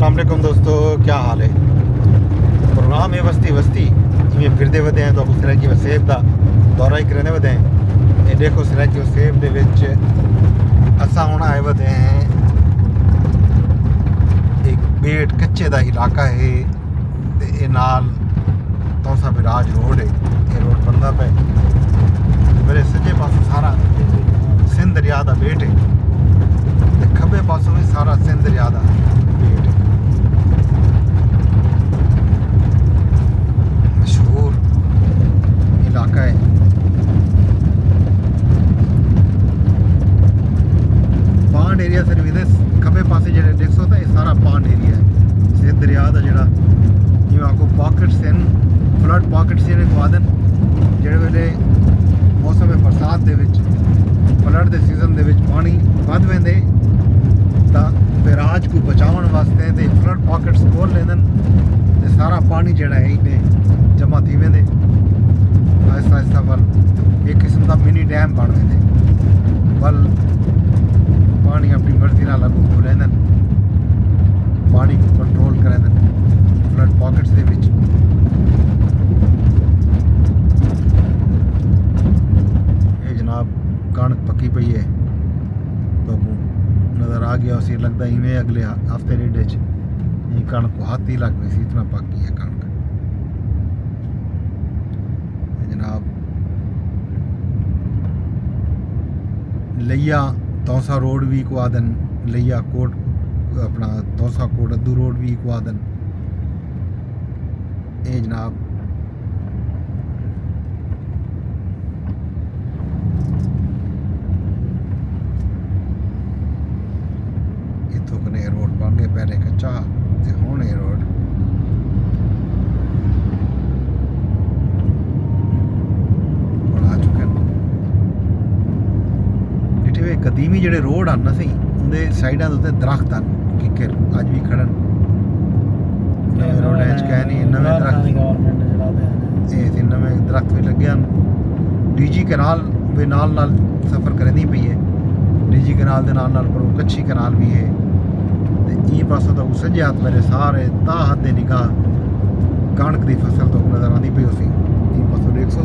अस्सलाम वालेकुम दोस्तों, क्या हाल है। प्रोग्राम है बस्ती बस्ती जिमें फिरते वधे हैं तो उस तरह की वसेब का दौरा ही करने वधे हैं। ये देखो उस तरह की वसेब दे विच असा हुण आए वधे हैं। एक बेट कच्चे का इलाका है ते ए नाल तौसा बिराज रोड है। ये रोड बनता पे मेरे सज्जे पासों सारा सिंध दरिया का बेट है ते खब्बे पासों भी सारा सिंध दरिया का बेट है। मशहूर इलाका है। पांड एरिया सिर्फ इधर खब्बे पासे जो देख सो ये सारा पांड एरिया है। सिंध दरिया का जोड़ा जिवें आखो पॉकेट्स हैं, फ्लड पॉकेट्स जो आदन जो वेले मौसम बरसात के फ्लड के सीजन के पानी वध वेंदे तां बिराज को बचावन वास्ते ते फ्लड पॉकेट्स खोल लेंदन ते सारा पानी जोड़ा है इन्हें जमा थी वेंदे। आहिस्ता आहिस्ता वल एक किस्म का मिनी डैम बन वेंदे। वल पानी अपनी मर्जी नाल अगों खुलेंदन, पानी को कंट्रोल करेंदन फ्लड पॉकेट्स दे विच। ये जनाब कणक पक्की पई है तो नज़र आ गया उसी लगता इवें अगले हफ्ते डेढ़ च ये कणक को हाथ ही लग गई सी, इतना पक्की है कणक जनाब। लिया तौसा रोड भी को आदन, लिया कोट अपना तौसा कोट अद्दू रोड भी को आदन। ये जनाब इतों कने रोड बन गए, पहले कच्चा ते हुण ये रोड बना चुके हैं। इत्थे वे कदीमी जेडे रोड आन ना सही उनके साइडा के उत्ते दरख्त आन किकर अज भी खड़न। नवे रोड कह नहीं नवे दरख्त ये नवे दरख्त भी लगे हैं। डीजी कैनाल भी नाल नाल सफ़र करनी पई है। डीजी कैनाल के नाल नाल पर कच्ची कैनाल भी है। ये पासों तो सज्जे हाथ मेरे सारे ता हद निगाह कणक की फसल तो नज़र आती पई उसी। ये पासों देख सो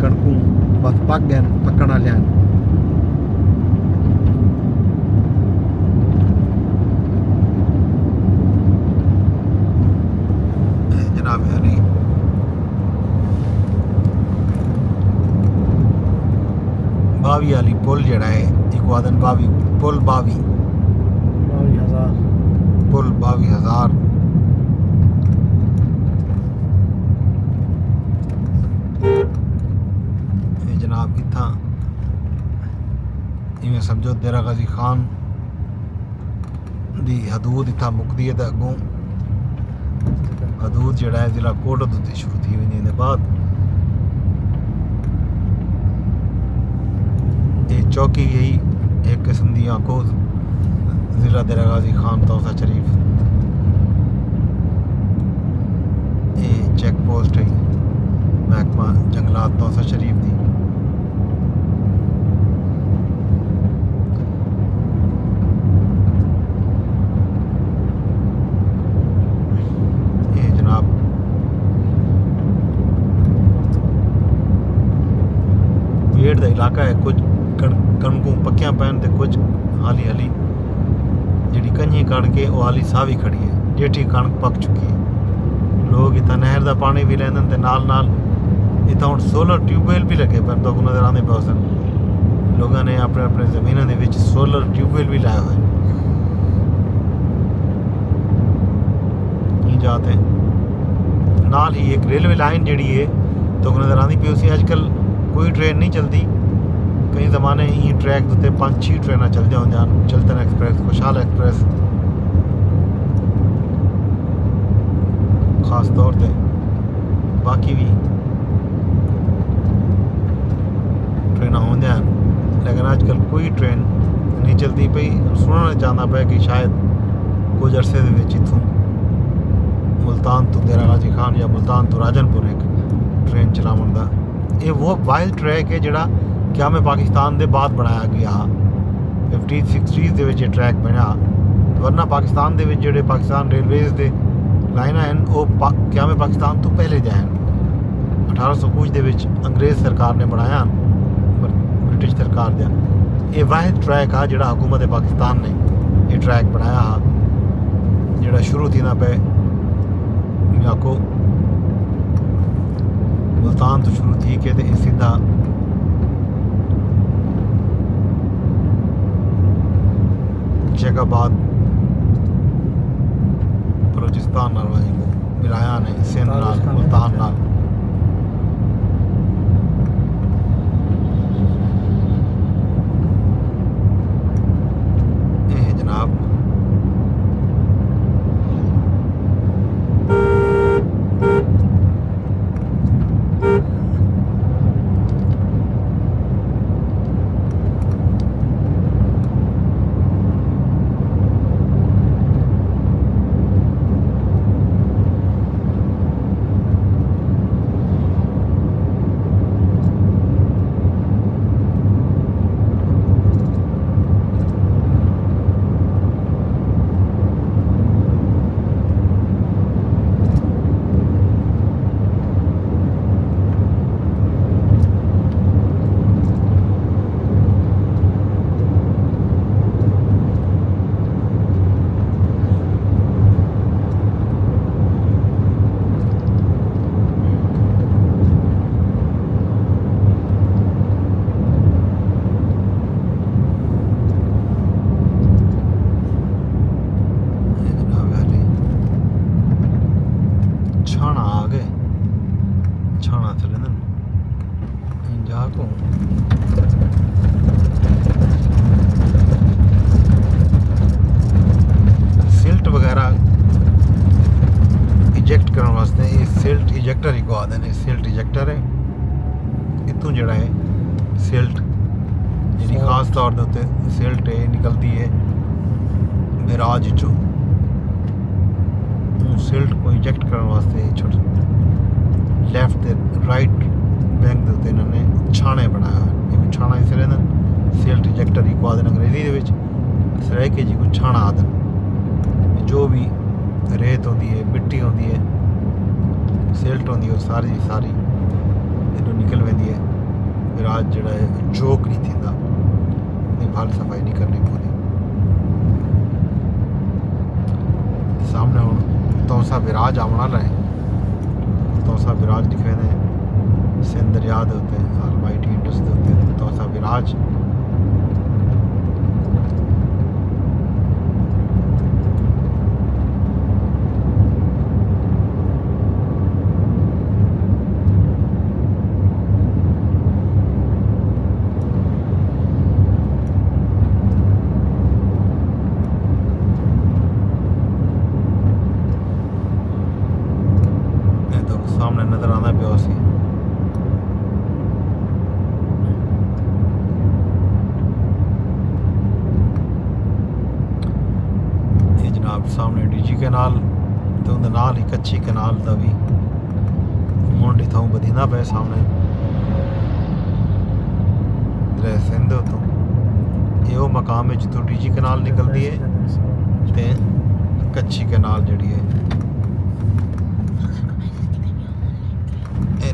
कणकू बस पक गए पकड़ वाले हैं। जनाब यानी बावी वाली पुल जड़ा है एक वादन बावी पुल बावी पुल 22,000 ये जनाब इतना इवें समझो देरा गाजी खान दी हदूद इतना मुकदी है। अगों हदूद जड़ा है जिला कोटद्दू दी शुरू थी वेंदी बाद ये चौकी यही एक किस्म दी आखो ज़िला देरा गाजी खान तौसा शरीफ। ये चेक पोस्ट है महकमा जंगलात तौसा शरीफ दी। ये जनाब पेड़ का इलाका है। कुछ कणकों पक्या पैन ते कुछ हाली हाली जी कंजी कणक है वो हाली सावी खड़ी है। जेठी कणक पक चुकी है। लोग इतना नहर का पानी भी लेंदन ते नाल नाल इतना हुण सोलर ट्यूबवेल भी लगे पर तो नज़र आते पे सन। लोगों ने अपने अपने जमीनों के विच सोलर ट्यूबवेल भी लाए हुए जाते हैं। नाल ही एक रेलवे लाइन जी है तो नज़र आती पी उसी। अजकल कोई ट्रेन नहीं चलती। कई ज़माने ही ट्रैक उत्ते 5-6 ट्रेन चलते होंगे। चलतन एक्सप्रेस, खुशहाल एक्सप्रेस खास तौर पे, बाकी भी ट्रेन होंगे लेकिन अजकल कोई ट्रेन नहीं चलती पई। सुनना चाहता पे कि शायद कुछ अरसे इतों मुल्तान तो देरा गाजी खान या मुल्तान तो राजनपुर एक ट्रेन चलावन का ये वो वाइल्ड ट्रैक है जोड़ा क्या में पाकिस्तान के बाद बनाया गया 50-60s ट्रैक बनया वरना पाकिस्तान दे विच जेह्ड़े पाकिस्तान रेलवेज़ दे लाइनां हैन वो क़याम पाकिस्तान तो पहले दे हैन। 1800 कुछ दे विच अंग्रेज़ सरकार ने बनाया, ब्रिटिश सरकार दा ये वाहिद ट्रैक आ जेह्ड़ा हुकूमत पाकिस्तान ने ये ट्रैक बनाया हा, जेह्ड़ा शुरू थी ना पे आखो मुल्तान तो शुरू थी के ते सीधा जैकाबाद बलोचिस्तान नाल मिलाया ने सिंध नाल मुल्तान नाल। जनाब सिल्ट वगैरह इजैक्ट करने वास्ते ये सिल्ट इजैक्टर ही को आते हैं। सिल्ट इजैक्टर है इतों जड़ा है सिल्ट जी खास तौर के उत्ते सिल्ट है निकलती है मिराज चो सिल्ट को इजैक्ट करने वास्ते छोटे लैफ्ट ते राइट बैंक के उत्ते इन्होंने छाने बनाया है। छाना इस सिल्ट इजैक्टर ही को आते अंग्रेजी के सराइके जी को छाना आदन जो भी रेत होती है मिट्टी होती है सिल्ट होती है वो सारी की सारी इन्हों निकल वेंदी है। विराज जड़ा है चोक नहीं थींदा भाल सफाई नहीं करनी पौती। सामने हम तौसा विराज आने वाला है। तौसा विराज लिखे ने सिंध दरिया के उत्ते ऑलमाइटी इंडस के उत्ते तौसा विराज सामने नजर आना पिया सी। ये जनाब सामने डीजी कैनाल तो उनके नाल ही कच्ची कैनाल का भी मुंड इथों बदीना पे सामने सिंध तो ये वो मकाम है जितों डीजी कैनाल निकलती है ते कच्ची कैनाल जड़ी है।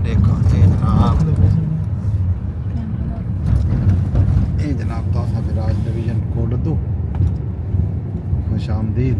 देखो ये जनाब तौसा विराज डिवीजन कोड दो खुश आमदीद।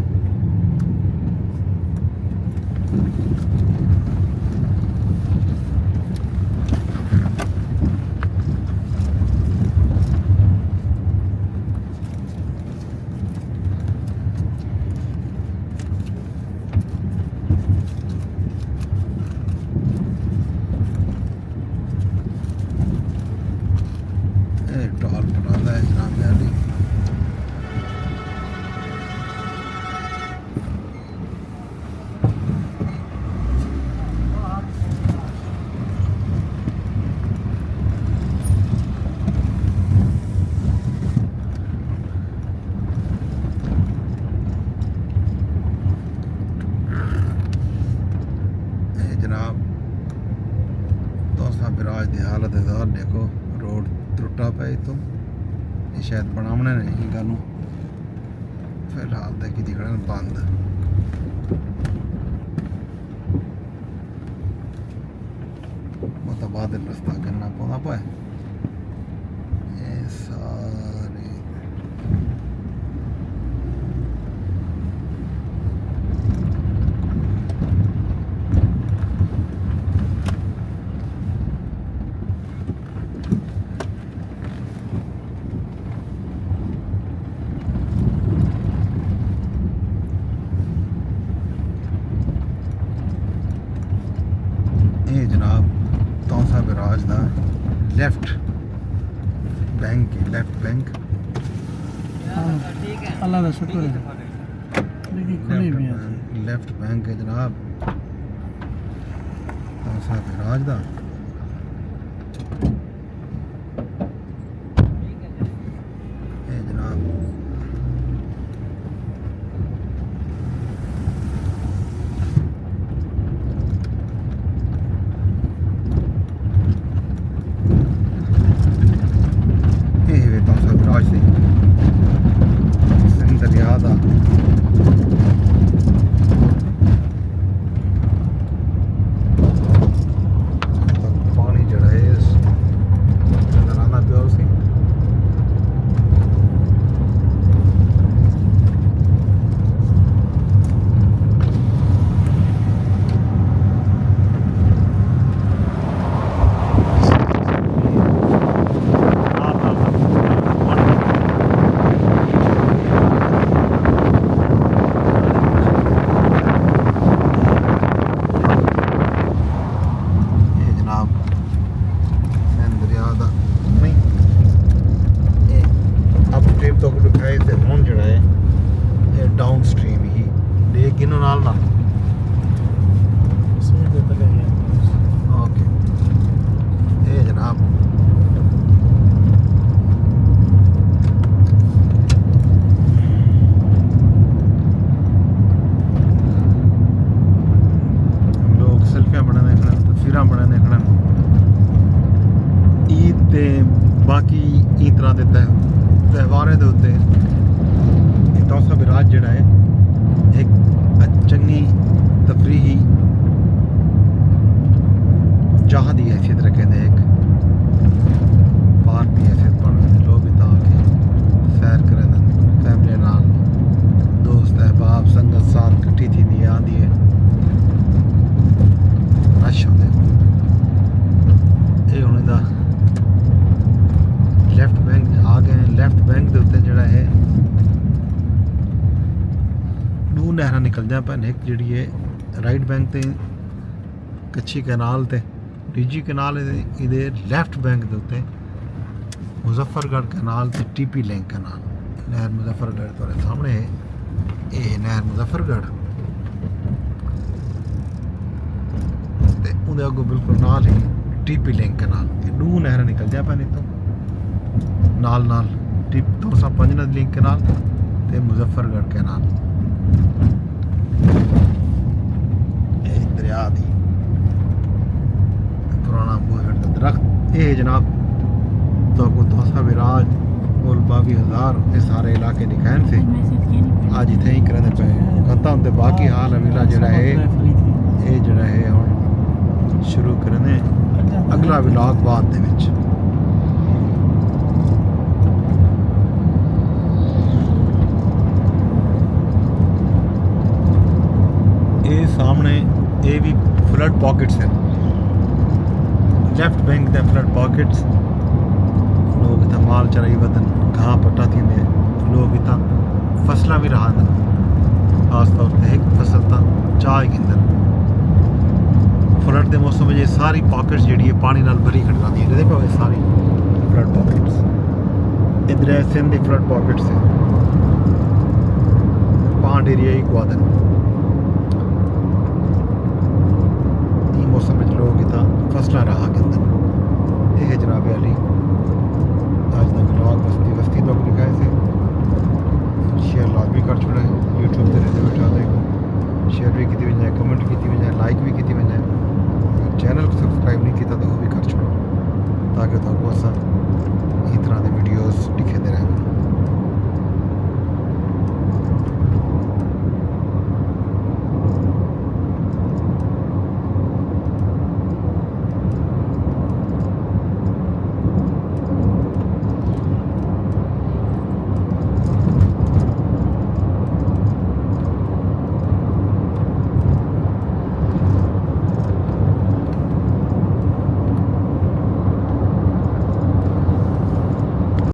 टॉल बनाना है जनाब यानी जनाब तौसा विराज की हालत देखो रोड त्रुटा पे तो ये शायद बनाने ने इनका फिलहाल तो कि दिखना बंद तो बाद रस्ता करना पौना पाए सारे ये जनाब तौसा बिराज दा लेफ्ट बैंक अल्लाह का शुक्र है लेकिन खुली भी है लेफ्ट बैंक है जनाब तौसा बिराज दा ये जनाब सिंध दरिया दा पानी जड़ा है नजर आना पिया उसी डाउन स्ट्रीम ही लेकिन नाल ना ओके ये जनाब लोग सेल्फियां बनाने खड़े तस्वीर बनाने खड़े ईद ते बाकी ई तरह के त्यौहारें के उत्ते तौसा बिराज जड़ा है एक चंगी तफरीही जहाँ की हैसियत रखे थे एक पार्क की हैसियत बन गए लोग इतना आके सैर करें फैमिली नाल दोस्त अहबाब संगत साथ कट्ठी थी आँदी है रश होंगे ये हूँ लेफ्ट बैंक आ गए लेफ्ट बैंक के उत्ते जड़ा है दो नहर निकलदियां पैन एक जी है राइट बैंक ते कच्ची कैनाल ते दूजी कैनाल इहदे लैफ्ट बैंक के उत्ते मुजफ्फरगढ़ कैनाल ते टीपी लिंक कैनाल नहर मुजफ्फरगढ़ तुहाडे सामने है ये नहर मुजफ्फरगढ़ ते उहदे अगों बिल्कुल नाल ही टीपी लिंक कैनाल ये दो नहर निकलदियां पैन इत्थों नाल नाल टिप 205 लिंक कैनाल ते मुजफ्फरगढ़ कैनाल दरिया दी पुराना बोहड़ का दरख्त ये जनाब तो तौसा बिराज और 22,000 ये सारे इलाके दिखाए से आज इतने ही करने पे खत्म होते बाकी हाल अगला जड़ा है ये जड़ा है हम शुरू करने अगला व्लॉग बाद दे विच सामने ये भी फ्लड पॉकेट्स हैं लेफ्ट बैंक के फ्लड पॉकेट्स लोग इतना माल चराई वतन घाह पट्टा थी लोग इतना फसला भी रहा खास तौर पर एक फसल था चाय के अंदर फ्लड के मौसम में ये सारी पॉकेट्स जी है पानी नाल भरी खड़काती है देखो ये सारी फ्लड पॉकेट्स इधर सिंध की फ्लड पॉकेट्स है पांड एरिया ही गुआदन मौसम में लोग इतना फसला रहा के अंदर ये जनाब अली आज का ब्लॉग बस्ती तो लिखाए से शेयर लाजमी कर छोड़ा है यूट्यूब से रहते बैठा देखो शेयर भी की वजह कमेंट की वजह लाइक भी की वजह चैनल को सब्सक्राइब नहीं किया तो वो भी कर छोड़ो ताकि तो असा इस तरह के वीडियोज़ दिखे रहे।